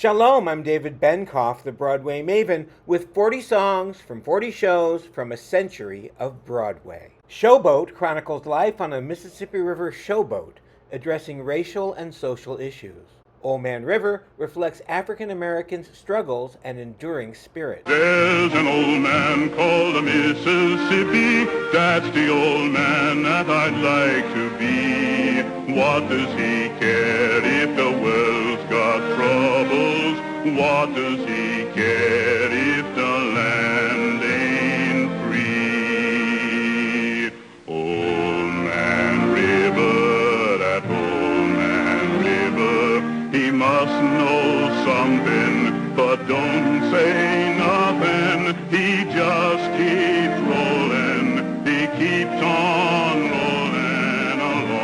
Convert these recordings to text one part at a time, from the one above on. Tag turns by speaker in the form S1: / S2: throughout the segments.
S1: Shalom, I'm David Benkoff, the Broadway Maven, with 40 songs from 40 shows from a century of Broadway. Showboat chronicles life on a Mississippi River showboat, addressing racial and social issues. Old Man River reflects African Americans' struggles and enduring spirit.
S2: There's an old man called the Mississippi. That's the old man that I'd like to be. What does he care if the world's got troubles? What does he care if the land ain't free? Old Man River, that old man River, he must know something, but don't say nothing. He just keeps rolling. He keeps on rolling along.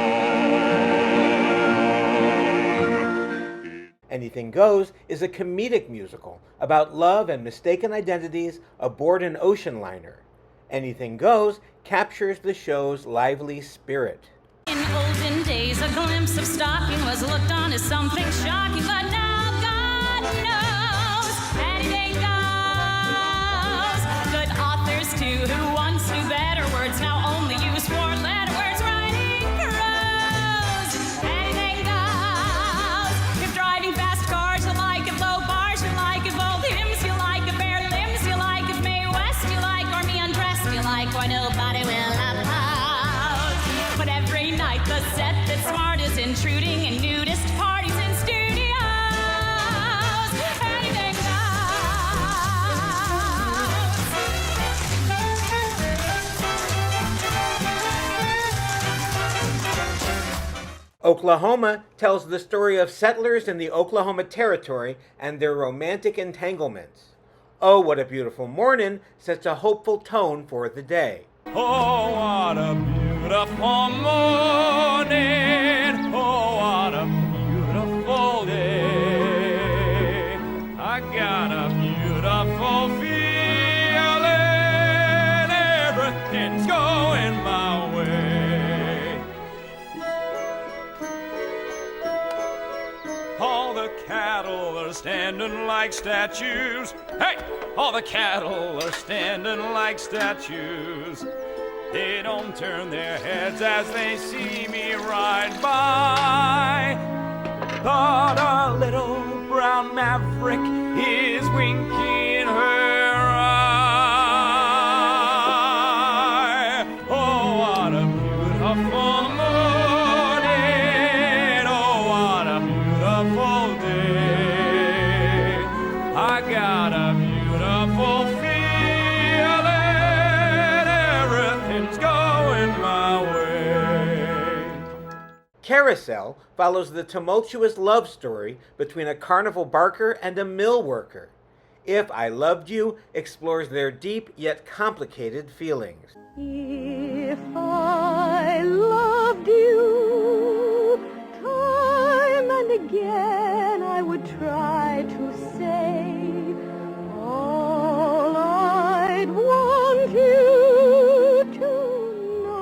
S1: Anything Goes is a comedic musical about love and mistaken identities aboard an ocean liner. Anything Goes captures the show's lively spirit.
S3: In olden days, a glimpse of stocking was looked on as something shocking, but now God knows anything goes. Good authors, too, who once knew better words, now only use four-letter words, writing prose. Anything goes. If driving fast cars, you like it, low bars, you like it, both hymns, you like it, bare limbs, you like it, Mae West, you like, or me undressed, you like, why nobody will oppose. But every night the set that's smart is intruding in nudist parties in studios. Anything goes.
S1: Oklahoma tells the story of settlers in the Oklahoma Territory and their romantic entanglements. Oh, What a Beautiful Mornin' sets a hopeful tone for the day.
S4: Oh, what a beautiful morning. Oh, what a beautiful day. I got a beautiful feeling. Everything's going my way. All the cattle are standing like statues. Hey! All the cattle are standing like statues. They don't turn their heads as they see me ride by. But a little brown maverick is winking her eye. Oh, what a beautiful morning. Oh, what a beautiful day. I got a beautiful feeling. Everything's going my way.
S1: Carousel follows the tumultuous love story between a carnival barker and a mill worker. If I Loved You explores their deep yet complicated feelings.
S5: If I loved you, time and again I would try to say all I'd want you to know.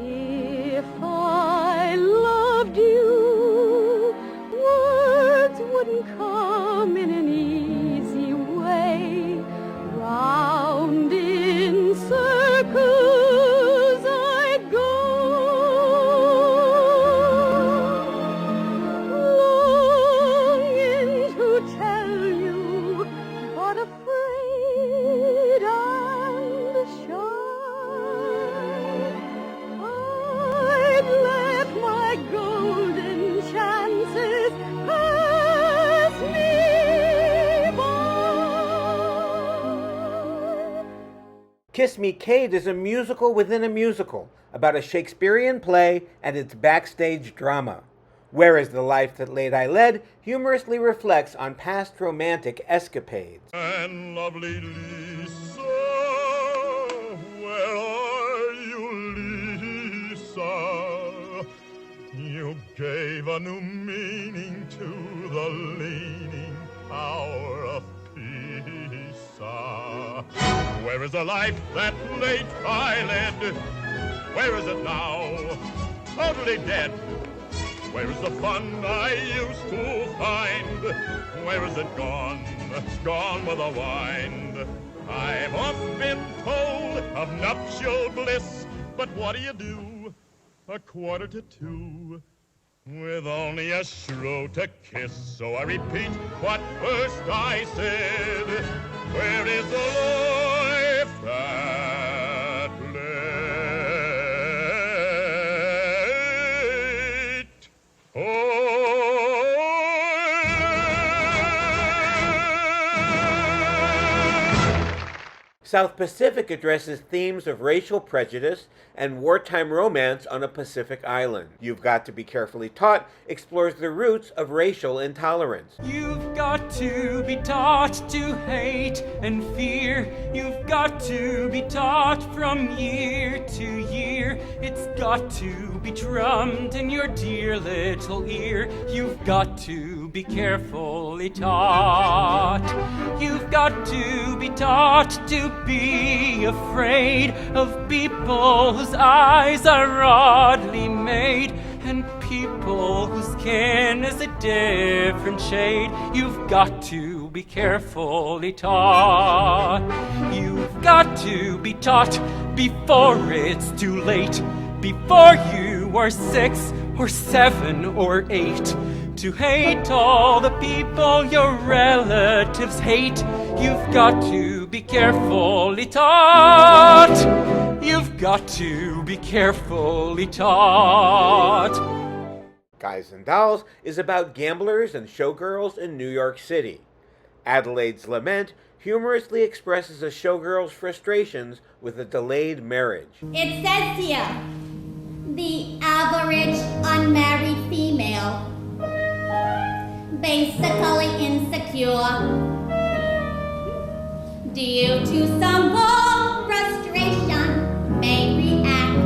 S5: If I loved you, words wouldn't come in an easy way. Round in circles I'd go, longing to tell you, but afraid and shy. I'd let my golden chances pass me by.
S1: Kiss Me Kate is a musical within a musical about a Shakespearean play and its backstage drama. Whereas The Life That Late I Led humorously reflects on past romantic escapades.
S2: And lovely Lisa, where are you, Lisa? You gave a new meaning to the leaning power of Pisa. Where is the life that late I led? Where is it now? Totally dead. Where's the fun I used to find? Where is it gone? Gone with the wind. I've oft been told of nuptial bliss, but what do? 1:45, with only a shrew to kiss. So I repeat what first I said. Where is the life that late?
S1: South Pacific addresses themes of racial prejudice and wartime romance on a Pacific island. You've Got to Be Carefully Taught explores the roots of racial intolerance.
S4: You've got to be taught to hate and fear. You've got to be taught from year to year. It's got to be drummed in your dear little ear. You've got to be carefully taught. You've got to be taught to be afraid of people whose eyes are oddly made, and people whose skin is a different shade. You've got to be carefully taught. You've got to be taught before it's too late, before you are 6 or 7 or 8, to hate all the people your relatives hate. You've got to be carefully taught. You've got to be carefully taught.
S1: Guys and Dolls is about gamblers and showgirls in New York City. Adelaide's Lament humorously expresses a showgirl's frustrations with a delayed marriage.
S6: It says here, the average unmarried female, basically insecure, due to some more frustration, may react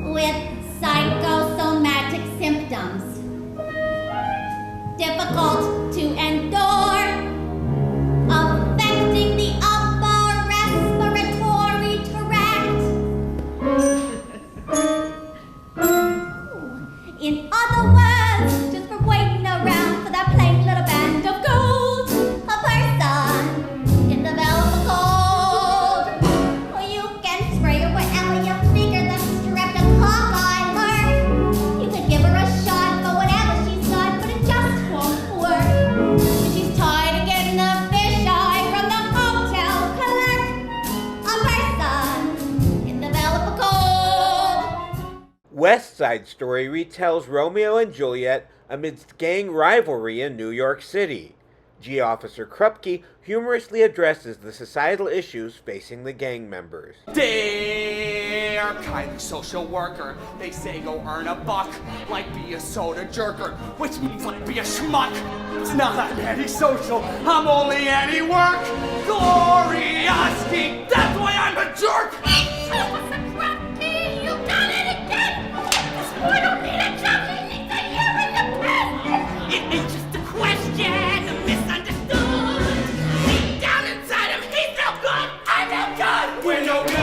S6: with psychosomatic symptoms, difficult to endure, affecting the upper respiratory tract. In other words, just for waiting around for that plain little band of gold, a person can develop a cold. Or you can spray her wherever you figure the streptococcus hurt. You could give her a shot for whatever she's got, but it just won't work. And she's tired of getting the fisheye from the hotel clerk. A person can develop a cold.
S1: West Side Story retells Romeo and Juliet amidst gang rivalry in New York City. G. Officer Krupke humorously addresses the societal issues facing the gang members.
S7: Dear kindly social worker, they say go earn a buck, like be a soda jerker, which means like be a schmuck. It's not I'm anti-social, I'm only anti-work. Gloriously, that's why I'm a jerk.
S6: Officer Krupke, you got it again! This boy don't need a job, he needs a year in the pen!
S7: It ain't just a question, misunderstood. Deep down inside him, he's no good, I'm no good. We're no good,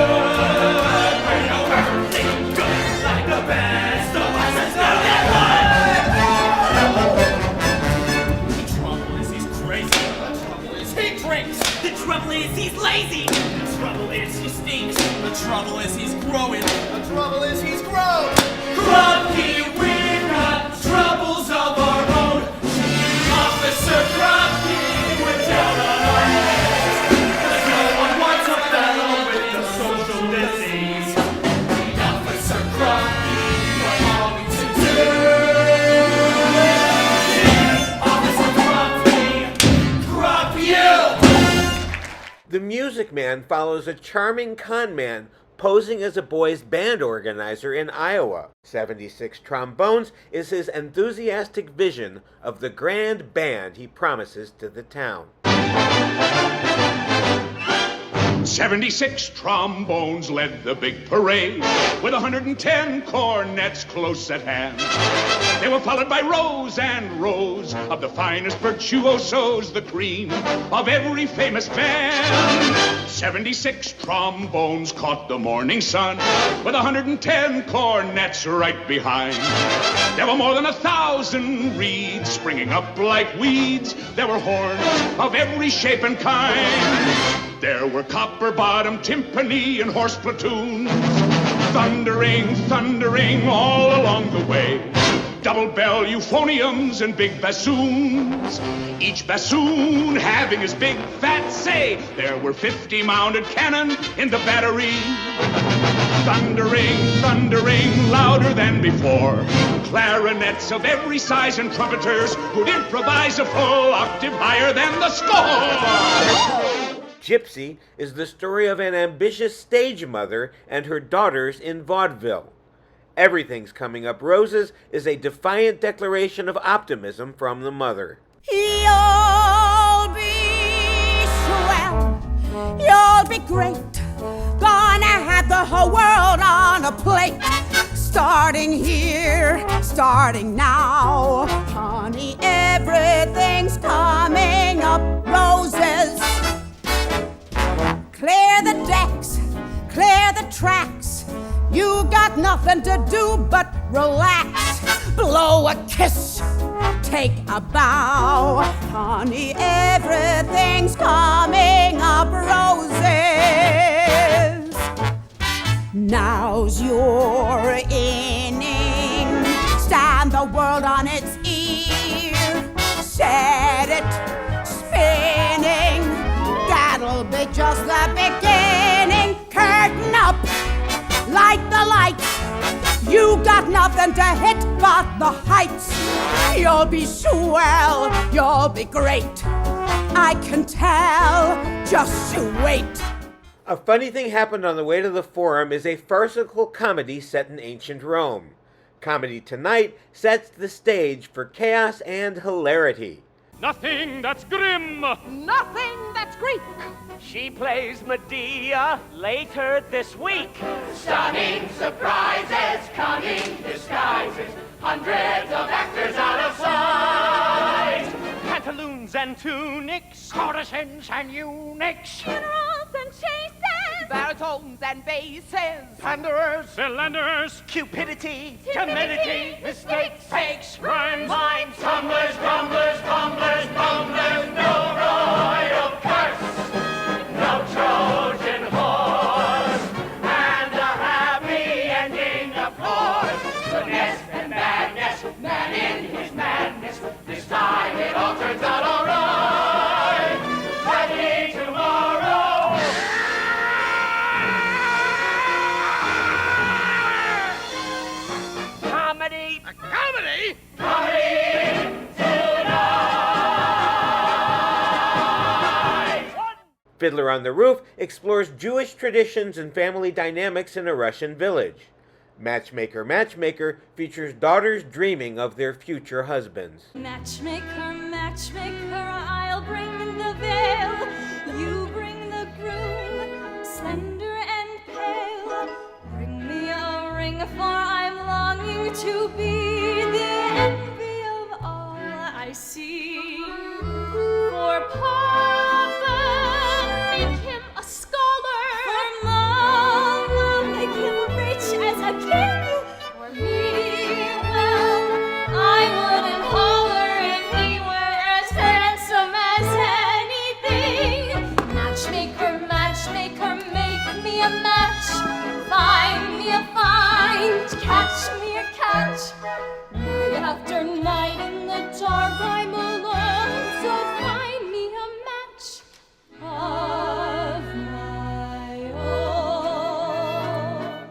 S7: we're no earthly good. Like the best of us is no good. The trouble is he's crazy, the trouble is he drinks. The trouble is he's lazy, the trouble is he stinks. The trouble is he's growing, the trouble is he's grown. Krupke, we've got troubles of our own. Officer Krupke, we're down on our knees. 'Cause no one wants a fellow with the social disease. Officer Krupke, what are we to do? Officer Krupke, Krupp you!
S1: The Music Man follows a charming con man posing as a boys' band organizer in Iowa. 76 trombones is his enthusiastic vision of the grand band he promises to the town.
S2: 76 trombones led the big parade, with 110 cornets close at hand. They were followed by rows and rows of the finest virtuosos, the cream of every famous band. 76 trombones caught the morning sun, with 110 cornets right behind. There were more than 1,000 reeds springing up like weeds. There were horns of every shape and kind. There were copper-bottom timpani and horse platoons, thundering, thundering all along the way. Double bell euphoniums and big bassoons, each bassoon having his big fat say. There were 50 mounted cannon in the battery, thundering, thundering louder than before. Clarinets of every size and trumpeters who'd improvise a full octave higher than the score.
S1: Gypsy is the story of an ambitious stage mother and her daughters in vaudeville. Everything's Coming Up Roses is a defiant declaration of optimism from the mother.
S5: You'll be swell, you'll be great, gonna have the whole world on a plate. Starting here, starting now, honey, everything's coming up roses. Clear the decks, clear the tracks, you got nothing to do but relax. Blow a kiss, take a bow, honey, everything's coming up roses. Now's your inning, stand the world on its ear, set it spinning, that'll be just the beginning. Curtain up, light the lights, you got nothing to hit but the heights. You'll be swell, you'll be great, I can tell, just you wait.
S1: A Funny Thing Happened on the Way to the Forum is a farcical comedy set in ancient Rome. Comedy Tonight sets the stage for chaos and hilarity.
S4: Nothing that's grim.
S5: Nothing that's Greek.
S7: She plays Medea later this week.
S8: Stunning surprises, cunning disguises, hundreds of actors out of sight.
S7: Pantaloons and tunics, courtesans and eunuchs,
S5: Generals and chases,
S7: baritones and basses, panderers,
S4: Philanderers,
S7: cupidity, timidity, mistakes, fakes,
S4: rhymes,
S7: mimes,
S8: Tumblers, grumblers, fumblers, bumblers, no royal curse, no Trojan horse, and a happy ending, of course. Goodness and madness, man in his madness, this time it all turns out all right. Tragedy tomorrow.
S7: comedy.
S4: a comedy.
S8: Comedy tonight.
S1: Fiddler on the Roof explores Jewish traditions and family dynamics in a Russian village. Matchmaker, Matchmaker features daughters dreaming of their future husbands.
S3: Matchmaker, matchmaker, I'll bring the veil. You bring the groom, slender and pale. Bring me a ring, for I'm longing to be the envy of all I see. For Papa, make him a scholar. For Mama, make him rich as a king. For me, well, I wouldn't holler if he were as handsome as anything. Matchmaker, matchmaker, make me a match. Find me a find, catch me a catch. Night after night in the dark I'm alone, so find me a match of my own.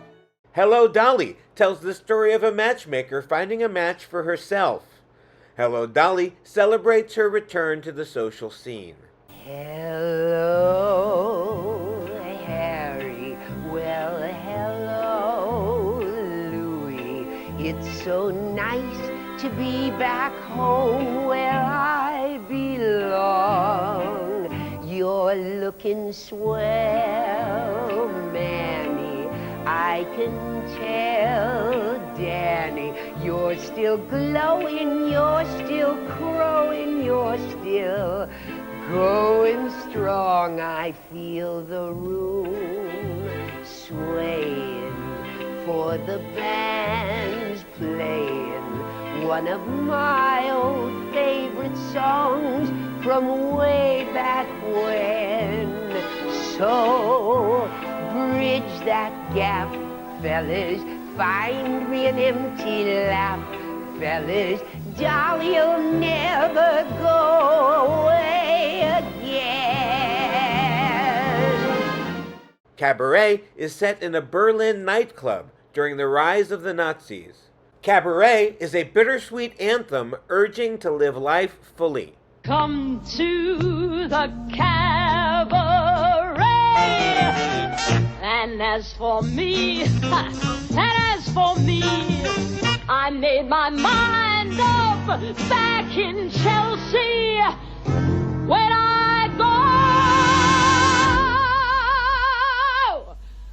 S1: Hello, Dolly tells the story of a matchmaker finding a match for herself. Hello, Dolly celebrates her return to the social scene.
S9: Hello, Harry. Well, hello, Louie. It's so nice to be back home where I belong. Your you're looking swell, Manny. I can tell, Danny, you're still glowing, you're still crowing, you're still going strong. I feel the room swaying, for the band's playing one of my old favorite songs from way back when. So bridge that gap, fellas, find me an empty lap, fellas, Dolly, you'll never go away again.
S1: Cabaret is set in a Berlin nightclub during the rise of the Nazis. Cabaret is a bittersweet anthem urging to live life fully.
S3: Come to the cabaret. And as for me, I made my mind up back in Chelsea. When I go,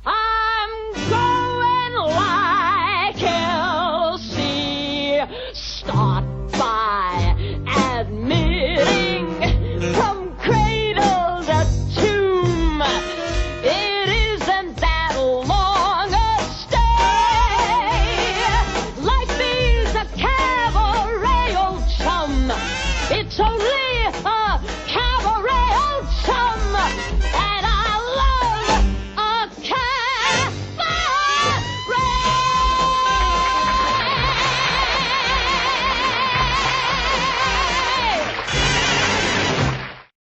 S3: I'm going like Elsie. Start by admitting from cradle to tomb, it isn't that long a stay. Life is a cabaret, old chum. It's only a cabaret, old chum. And I love a cabaret.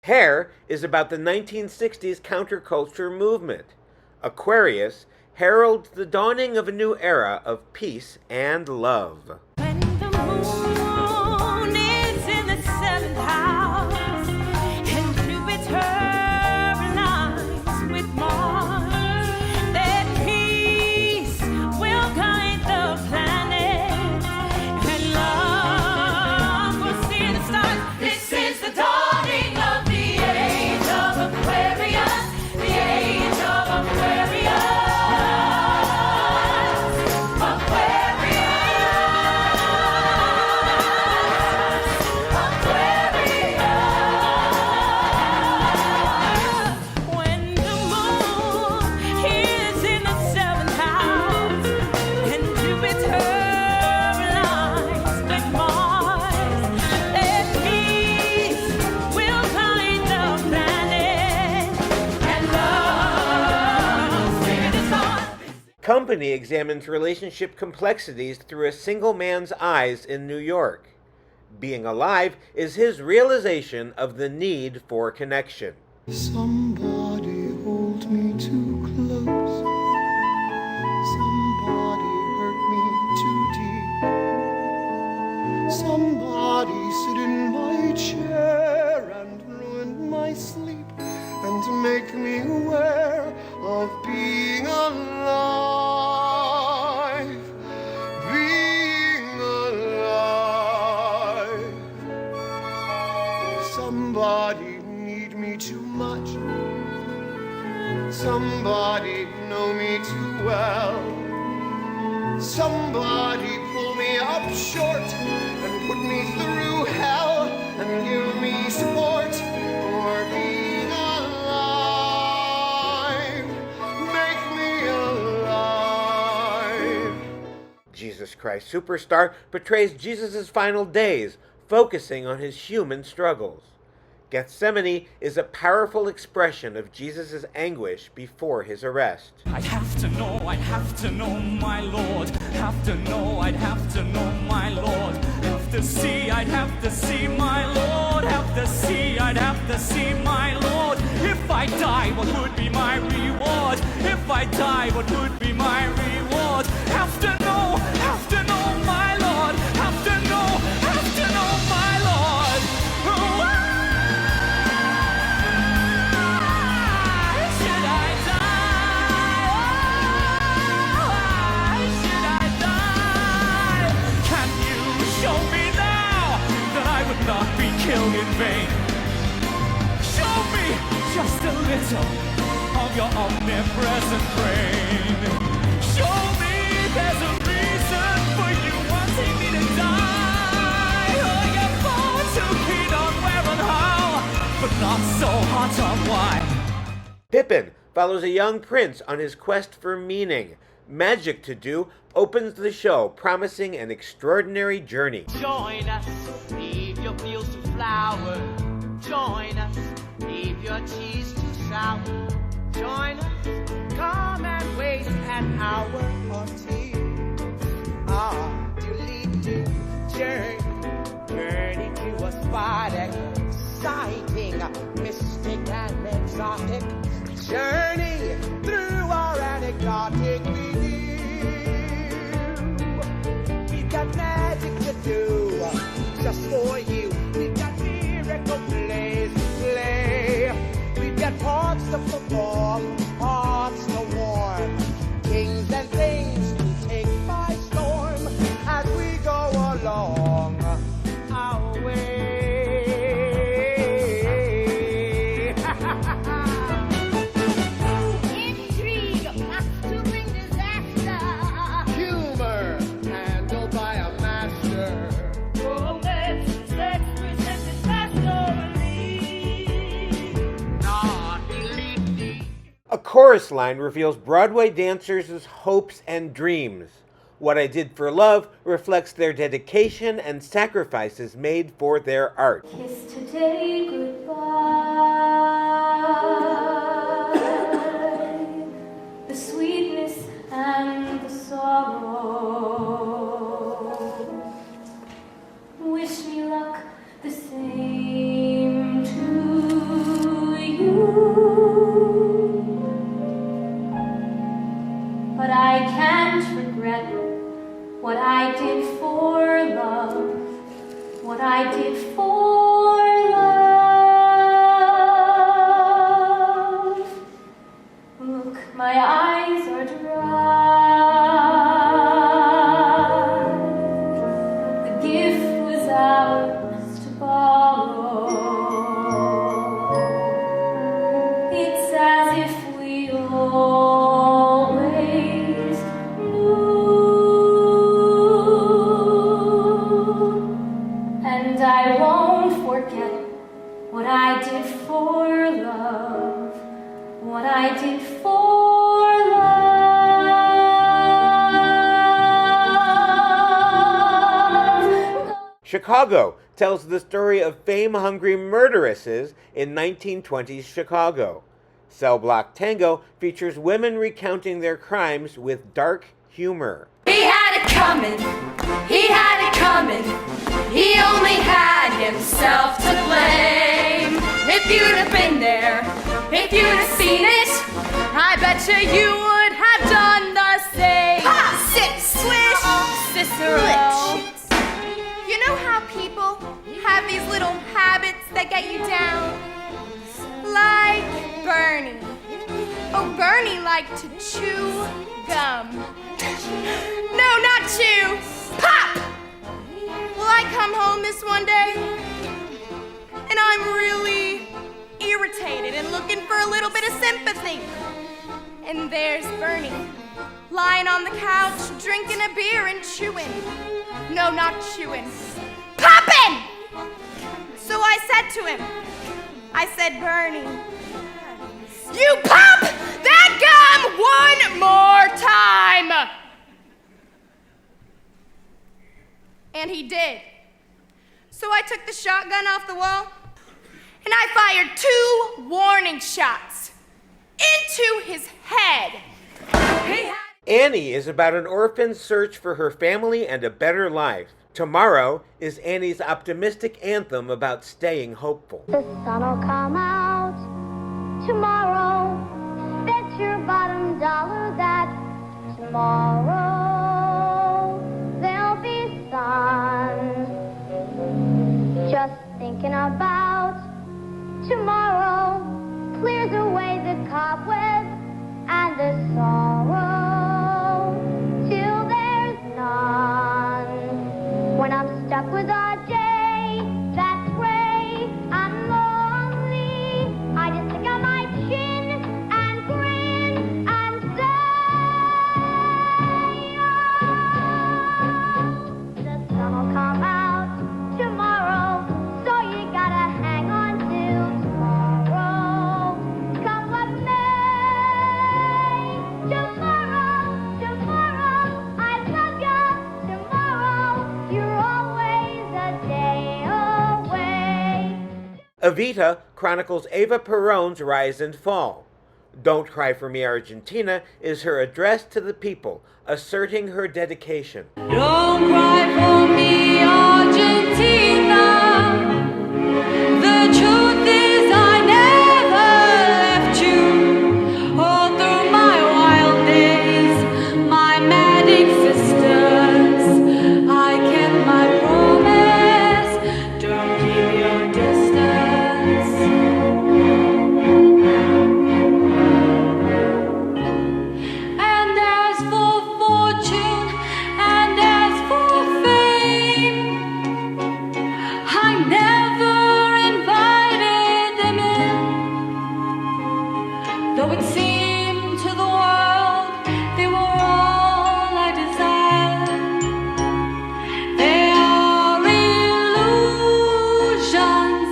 S1: Hair is about the 1960s counterculture movement. Aquarius heralds the dawning of a new era of peace and love.
S3: When the moon is in the seventh house and Jupiter aligns with Mars, then peace will guide the planet and love will see the stars. This is the dawning of the age of Aquarius, the age of Aquarius.
S1: Company examines relationship complexities through a single man's eyes in New York. Being alive is his realization of the need for connection.
S10: Somebody hold me too close. Somebody hurt me too deep. Somebody sit in my chair and ruin my sleep and make me aware of being alive. Being alive. Somebody need me too much. Somebody know me too well. Somebody pull me up short and put me through hell and give me support for being alive. Make me alive.
S1: Jesus Christ Superstar portrays Jesus' final days, focusing on his human struggles. Gethsemane is a powerful expression of Jesus' anguish before his arrest.
S4: I'd have to know my Lord. Have to know, I'd have to know my Lord. Have to see, I'd have to see my Lord. Have to see, I'd have to see my Lord. If I die, what would be my reward? If I die, what would be my reward? Have to know my Lord. Have to know my Lord. Why should I die? Why should I die? Can you show me now that I would not be killed in vain? Show me just just a little of your omnipresent brain. Show me there's a reason for you wanting me to die. Oh, you're far too keen on where and how, but not so hot on why.
S1: Pippin follows a young prince on his quest for meaning. Magic to Do opens the show, promising an extraordinary journey.
S7: Join us, leave your fields to flower. Join us, leave your teas to sour. Join us, come and waste an hour or two. You lead me, journey to a spot exciting, mystic and exotic. Journey through our anecdotic review. We've got magic to do just for you. We've got miracle plays to play. We've got parts to perform, hearts to warm, kings and things to take by storm as we go along our way.
S6: Intrigue, plots to bring disaster.
S7: Humor handled by a master.
S6: Romance, sex presented pastorally.
S7: Naughty lady.
S1: A chorus line reveals Broadway dancers' hopes and dreams. What I Did for Love reflects their dedication and sacrifices made for their art.
S6: Kiss today goodbye. The sweetness and the sorrow. Wish me luck, the same to you. But I can't regret what I did for love, what I did for love. Look, my eyes are dry. The gift was ours to borrow. It's as if we always and I won't forget what I did for love, what I did for love.
S1: Chicago tells the story of fame-hungry murderesses in 1920s Chicago. Cell Block Tango features women recounting their crimes with dark humor.
S3: He had it coming, he had it coming. He only had himself to blame. If you'd have been there, if you'd have seen it, I bet you would have done the same. Ha! Sit, swish, Cicero.
S11: You know how people have these little habits that get you down? Like Bernie. Oh, Bernie liked to chew gum. No, not chew. Pop! Well, I come home this one day, and I'm really irritated and looking for a little bit of sympathy. And there's Bernie, lying on the couch, drinking a beer and chewing. No, not chewing. Popping! So I said to him, I said, Bernie, you pop that gum one more time! And he did. So I took the shotgun off the wall, and I fired 2 warning shots into his head.
S1: Annie is about an orphan's search for her family and a better life. Tomorrow is Annie's optimistic anthem about staying hopeful.
S6: The sun'll come out tomorrow. Bet your bottom dollar that tomorrow there'll be sun. Just thinking about tomorrow clears away the cobwebs and the sorrow till there's none. When I'm stuck with a day that's gray, I'm lonely. I just think I might
S1: Evita chronicles Eva Perón's rise and fall. Don't Cry for Me, Argentina is her address to the people, asserting her dedication.
S3: Don't cry for me, Argentina. The truth is I never left you. All through my wild days, my mad existence, I kept my promise. Don't keep your distance. And as for fortune, and as for fame, I never invited them in. Though it seemed to the world they were all I desired. They are illusions,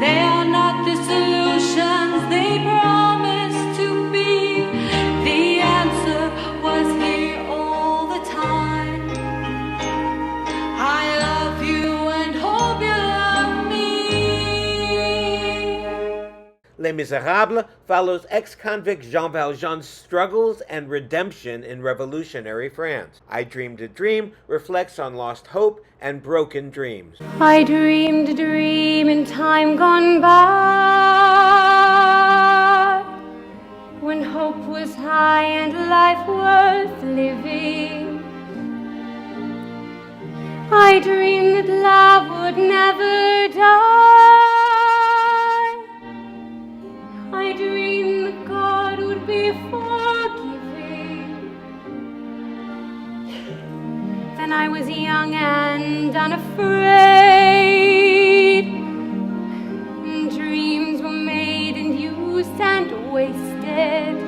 S3: they are not the solutions they promised to be. The answer was here all the time. I love you and hope you love me.
S1: Les Miserables follows ex-convict Jean Valjean's struggles and redemption in revolutionary France. I Dreamed a Dream reflects on lost hope and broken dreams.
S3: I dreamed a dream in time gone by, when hope was high and life worth living. I dreamed that love would never die. I dreamed that God would be forgiving. Then I was young and unafraid. Dreams were made and used and wasted.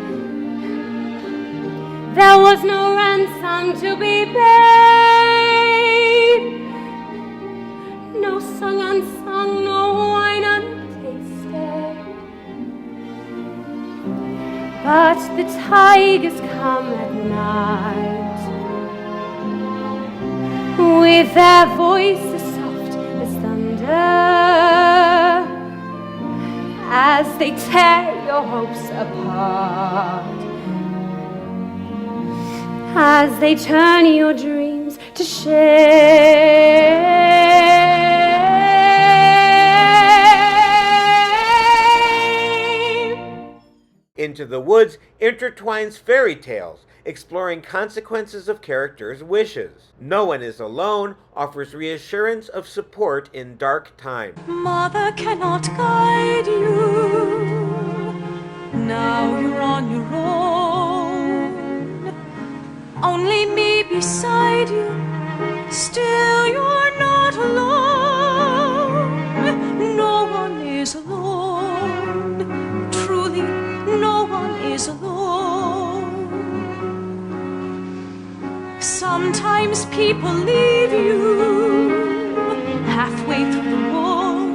S3: There was no ransom to be paid. No song unsung, no wine untasted. But the tigers come at night, with their voices soft as thunder, as they tear your hopes apart, as they turn your dreams to shame.
S1: Into the Woods intertwines fairy tales, exploring consequences of characters' wishes. No One Is Alone offers reassurance of support in dark times.
S3: Mother cannot guide you, now you're on your own. Only me beside you, still you're not alone. No one is alone, truly no one is alone. Sometimes people leave you halfway through the road.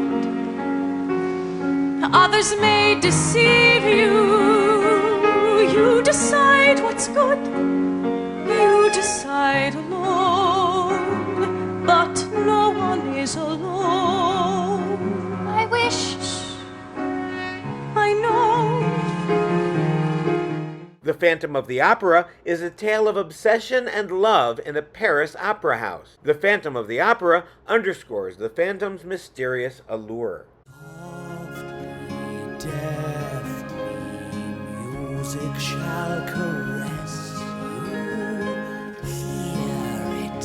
S3: Others may deceive you. You decide what's good. You decide alone. But no one is alone.
S6: I wish.
S3: I know.
S1: The Phantom of the Opera is a tale of obsession and love in a Paris opera house. The Phantom of the Opera underscores the Phantom's mysterious allure.
S10: Music shall caress you. Hear it,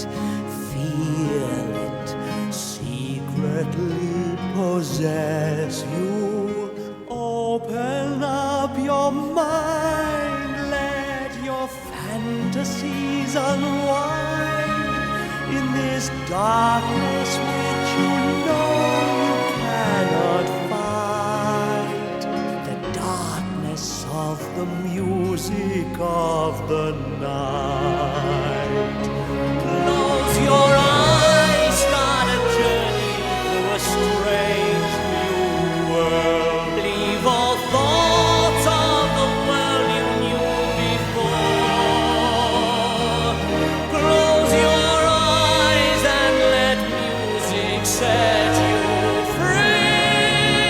S10: feel it, secretly possess you. Open up your mind, let your fantasies unwind in this darkness which you know you cannot fight. The darkness of the music of the night. Close your eyes, start a journey through a strange new world. Leave all thoughts of the world you knew before. Close your eyes and let music set you free.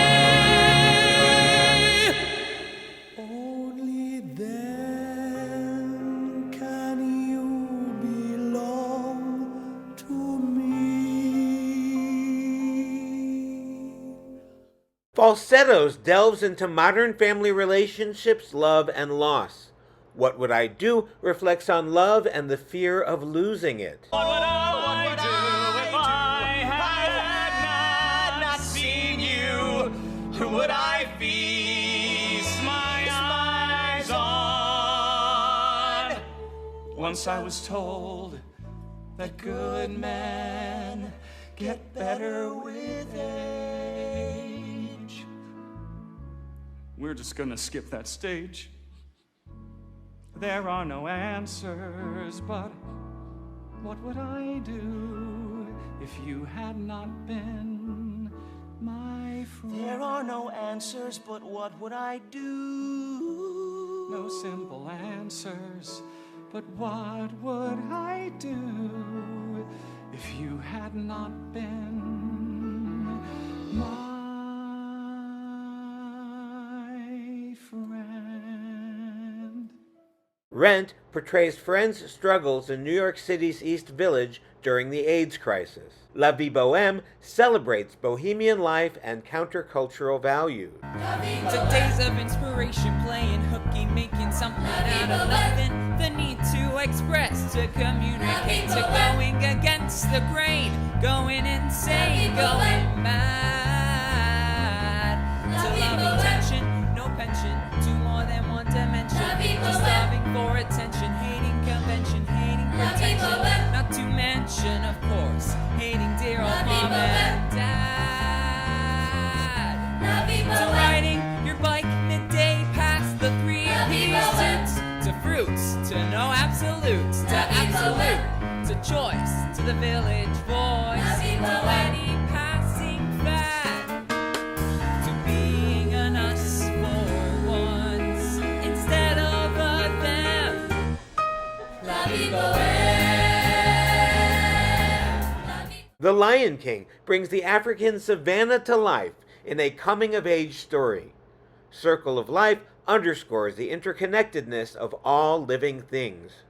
S1: Falsettos delves into modern family relationships, love, and loss. What Would I Do reflects on love and the fear of losing it.
S4: What would I do if I had not seen you? Who would I feast my eyes on? Once I was told that good men get better with age. We're just gonna skip that stage. There are no answers, but what would I do if you had not been my friend?
S10: There are no answers, but what would I do?
S4: No simple answers, but what would I do if you had not been my friend?
S1: Rent portrays friends' struggles in New York City's East Village during the AIDS crisis. La Vie Bohème celebrates bohemian life and countercultural values.
S12: To days of inspiration, playing hooky, making something out of nothing. The need to express, to communicate, to going against the grain, going insane, going mad. To loving tension, no pension, to more than one dimension. Just loving for attention, hating convention, hating pretension. Not to mention, of course, hating dear old mom and dad. To riding your bike midday past the 3-piece suits. To fruits, to no absolutes, to absolute, to choice, to the village voice, to any passing fad, to being an us for once instead of a them. La vie bohème.
S1: The Lion King brings the African savannah to life in a coming-of-age story. Circle of Life underscores the interconnectedness of all living things.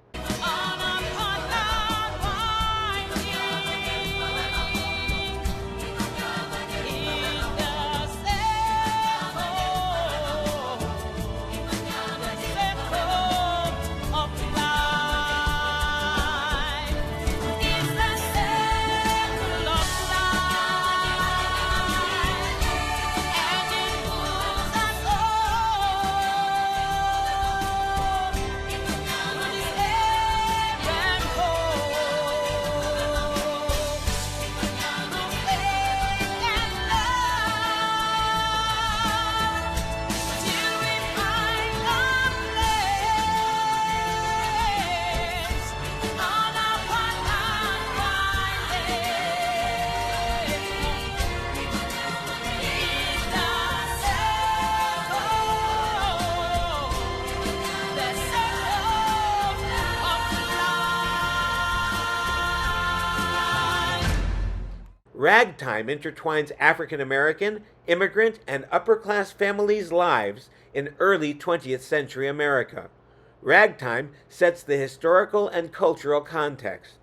S1: Ragtime intertwines African American, immigrant, and upper-class families' lives in early 20th century America. Ragtime sets the historical and cultural context.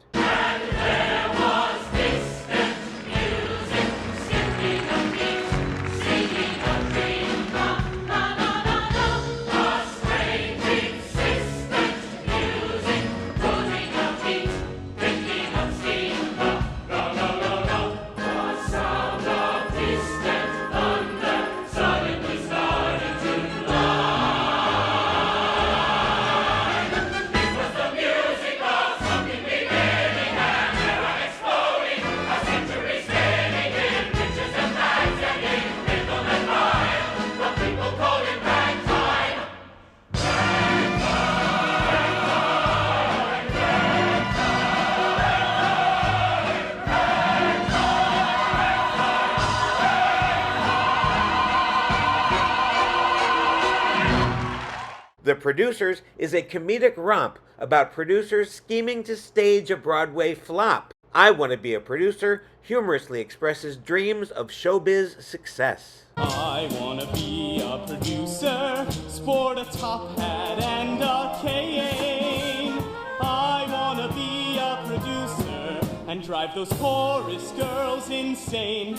S1: The Producers is a comedic romp about producers scheming to stage a Broadway flop. I Want to Be a Producer humorously expresses dreams of showbiz success.
S4: I wanna be a producer, sport a top hat and a cane. I wanna be a producer and drive those chorus girls insane.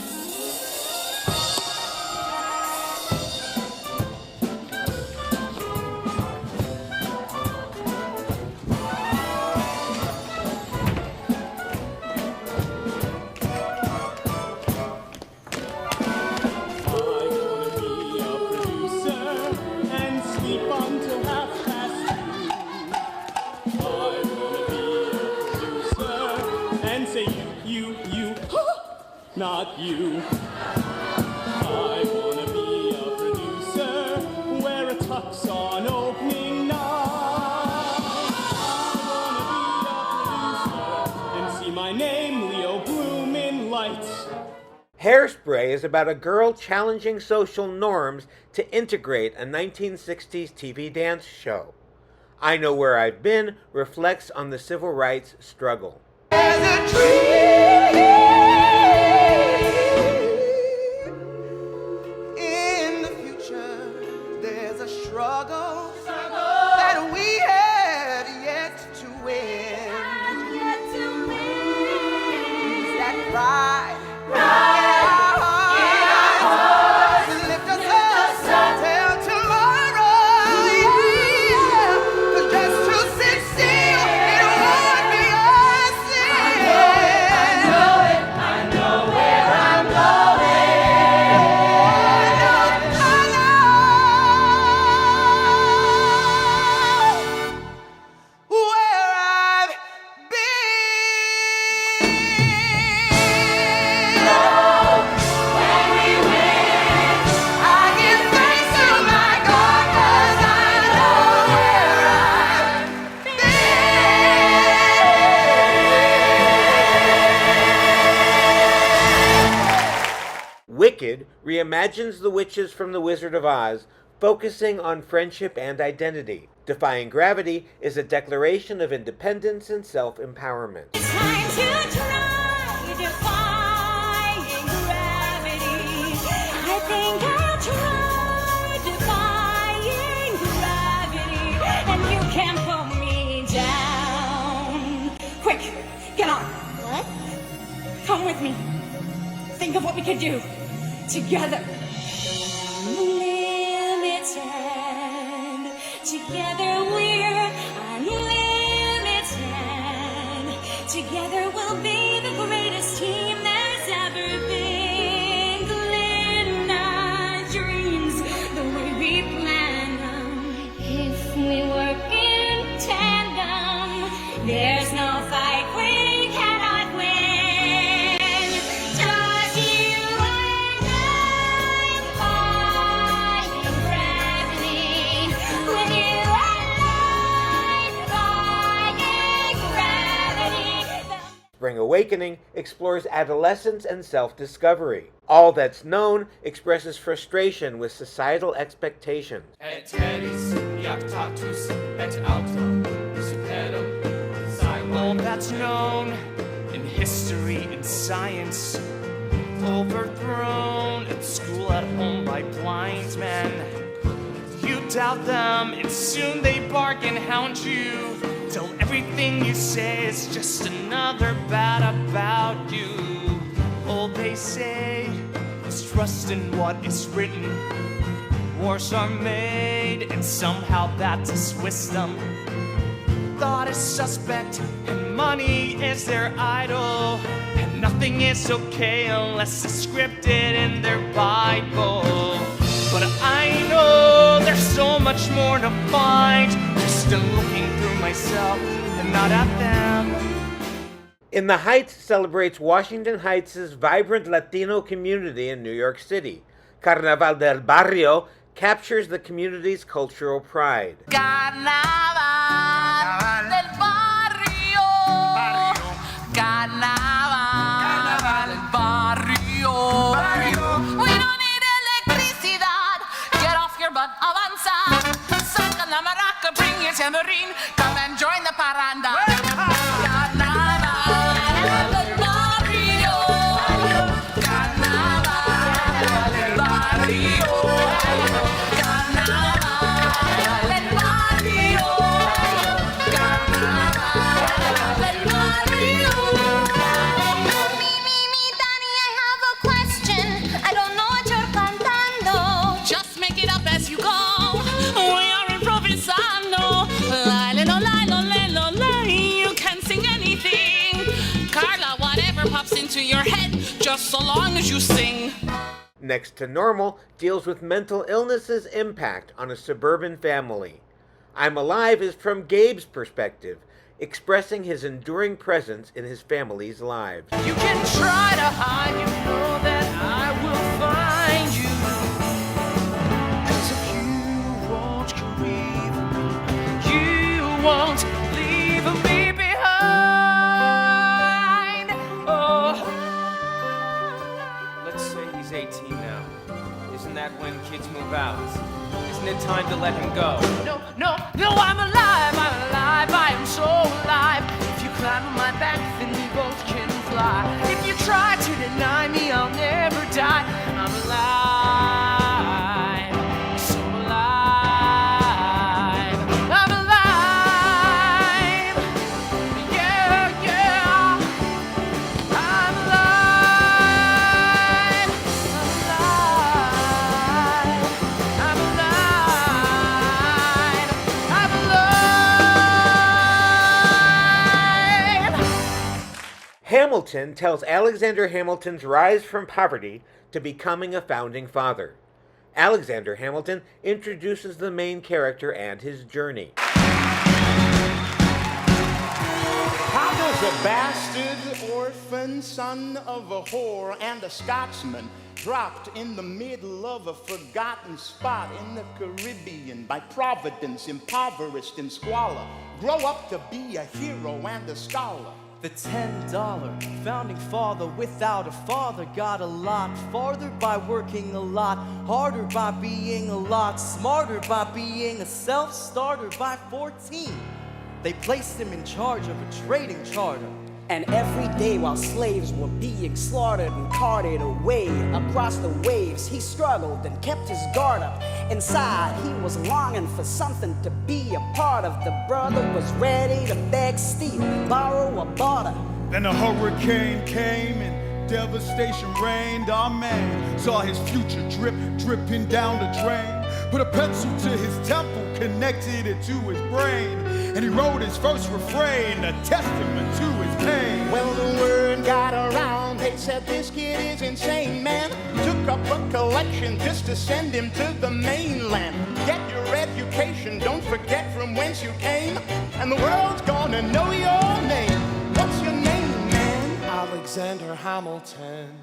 S7: and say you, not you. I wanna be a producer, wear a tux on opening night. I wanna be a producer and see my name, Leo, bloom in lights.
S1: Hairspray is about a girl challenging social norms to integrate a 1960s TV dance show. I Know Where I've Been reflects on the civil rights struggle.
S13: There's a dream in the future. There's a struggle that we have yet to win. Is that pride?
S1: Wicked reimagines the witches from The Wizard of Oz, focusing on friendship and identity. Defying Gravity is a declaration of independence and self-empowerment.
S3: It's time to try defying gravity. I think I'll try defying gravity, and you can't pull me down. Quick, get on.
S6: What?
S3: Come with me. Think of what we could do together. Unlimited. Together we're unlimited. Together we'll be the greatest team there's ever been. Glenn, our dreams, the way we plan them. If we work in tandem, there's no fight we cannot win. Just you and I defying gravity. With you and I defying gravity.
S1: Spring Awakening explores adolescence and self-discovery. All That's Known expresses frustration with societal expectations.
S10: Identities, identities, et altum, superum, all that's known in history and science, overthrown at school, at home by blind men. You doubt them, and soon they bark and hound you, till everything you say is just another bad about you. All they say is trust in what is written. Wars are made, and somehow that is wisdom. Thought is suspect, and money is their idol, and nothing is okay unless it's scripted in their Bible. But I know there's so much more to find, just still looking through myself and not at them.
S1: In the Heights celebrates Washington Heights' vibrant Latino community in New York City. Carnaval del Barrio captures the community's cultural pride.
S13: Carnaval del barrio. Carnaval del barrio.
S3: We don't need electricidad. Get off your butt, avanza. Saca la maraca, bring your tambourine. Come and join the parranda. Carnaval del barrio. Carnaval del barrio. Carnaval del barrio. Carnaval del barrio.
S6: Danny, I have a question. I don't know what you're cantando.
S3: Just make it up as you go. We are improvisando. La. You can sing anything. Carla, whatever pops into your head, just so long as you sing.
S1: Next to Normal deals with mental illness's impact on a suburban family. I'm Alive is from Gabe's perspective. expressing his enduring presence in his family's lives.
S10: You can try to hide, you know that I will find you. As if you won't grieve me, you won't leave me behind. Oh, let's say he's 18 now. Isn't that when kids move out? Isn't it time to let him go? No, no, no, I'm alive, I am so alive. If you climb on my back, then we both can fly. If you try to deny me, I'll never die. I'm alive, so alive. I'm alive, yeah, yeah. I'm alive, I'm alive. I'm alive.
S1: Hamilton tells Alexander Hamilton's rise from poverty to becoming a founding father. Alexander Hamilton introduces the main character and his journey.
S13: How does a bastard orphan son of a whore and a Scotsman dropped in the middle of a forgotten spot in the Caribbean by providence, impoverished in squalor, grow up to be a hero and a scholar?
S10: The $10 founding father without a father got a lot farther by working a lot harder, by being a lot smarter, by being a self-starter. By 14, they placed him in charge of a trading charter.
S14: And every day while slaves were being slaughtered and carted away across the waves, he struggled and kept his guard up. Inside, he was longing for something to be a part of. The brother was ready to beg, steal, borrow, or barter.
S15: Then a hurricane came and devastation reigned. Our man saw his future dripping down the drain. Put a pencil to his temple, connected it to his brain, and he wrote his first refrain, a testament to his pain.
S13: Well, the word got around, they said this kid is insane, man. Took up a collection just to send him to the mainland. Get your education, don't forget from whence you came, and the world's gonna know your name. What's your name, man? Alexander Hamilton.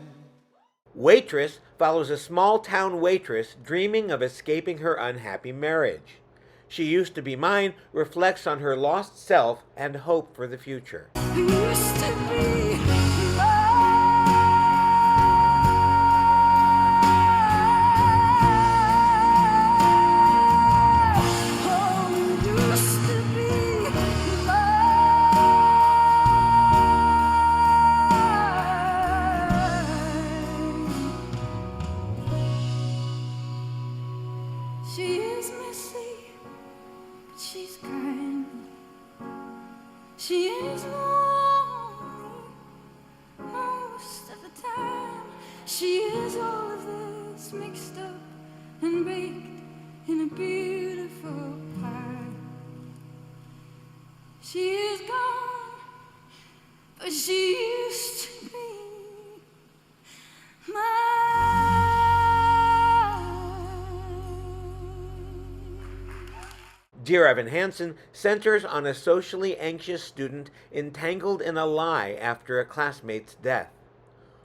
S1: Waitress follows a small-town waitress dreaming of escaping her unhappy marriage. She Used to Be Mine reflects on her lost self and hope for the future.
S5: Used to be she is messy, but she's kind. She is lonely most of the time. She is all of this mixed up and baked in a beautiful pie. She is gone, but she used to be mine.
S1: Dear Evan Hansen centers on a socially anxious student entangled in a lie after a classmate's death.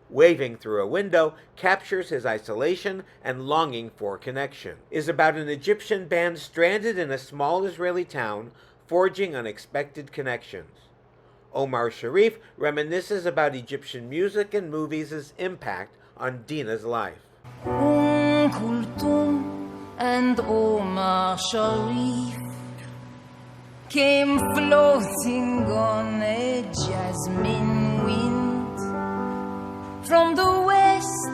S1: Waving Through a Window captures his isolation and longing for connection. Is about an Egyptian band stranded in a small Israeli town, forging unexpected connections. Omar Sharif reminisces about Egyptian music and movies' impact on Dina's life.
S16: Kulthum and Omar Sharif came floating on a jasmine wind from the west,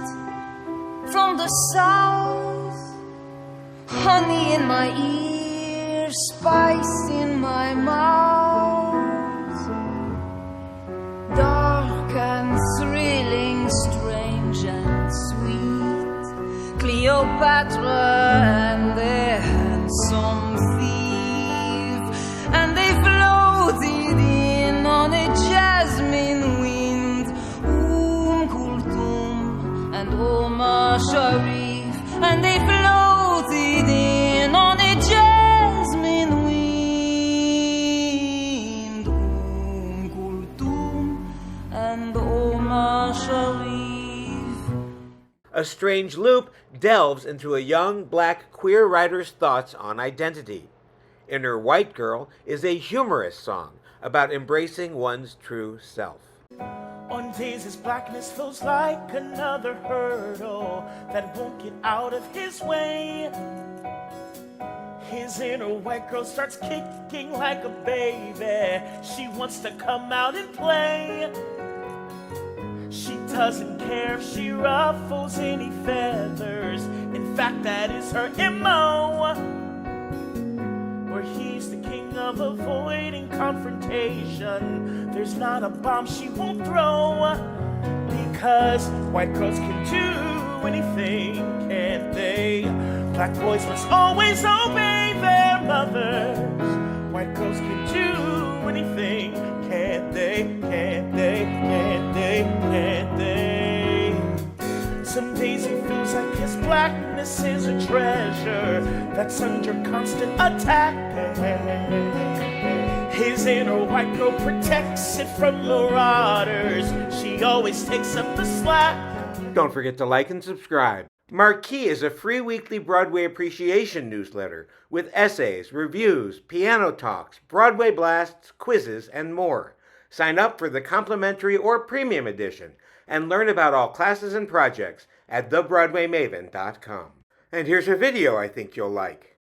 S16: from the south. Honey in my ear, spice in my mouth. Dark and thrilling, strange and sweet. Cleopatra and the handsome thief, and they floated in on a jasmine wind. Kulthum and Omar Sharif, and they floated in on a jasmine wind. and oh ma chérie.
S1: A Strange Loop delves into a young black queer writer's thoughts on identity. Inner White Girl is a humorous song about embracing one's true self.
S7: On days his blackness feels like another hurdle that won't get out of his way. His inner white girl starts kicking like a baby. She wants to come out and play. She doesn't care if she ruffles any feathers. In fact, that is her MO. Where he's the king of avoiding confrontation, there's not a bomb she won't throw. Because white girls can do anything, can't they? Black boys must always obey their mothers. White girls can do anything, can't they? Can't they? Can't they? Can't they? Some days he feels like his blackness is a treasure that's under constant attack. His inner white girl protects it from marauders. She always takes up the slack.
S1: Don't forget to like and subscribe. Marquee is a free weekly Broadway appreciation newsletter with essays, reviews, piano talks, Broadway blasts, quizzes, and more. Sign up for the complimentary or premium edition and learn about all classes and projects at thebroadwaymaven.com. And here's a video I think you'll like.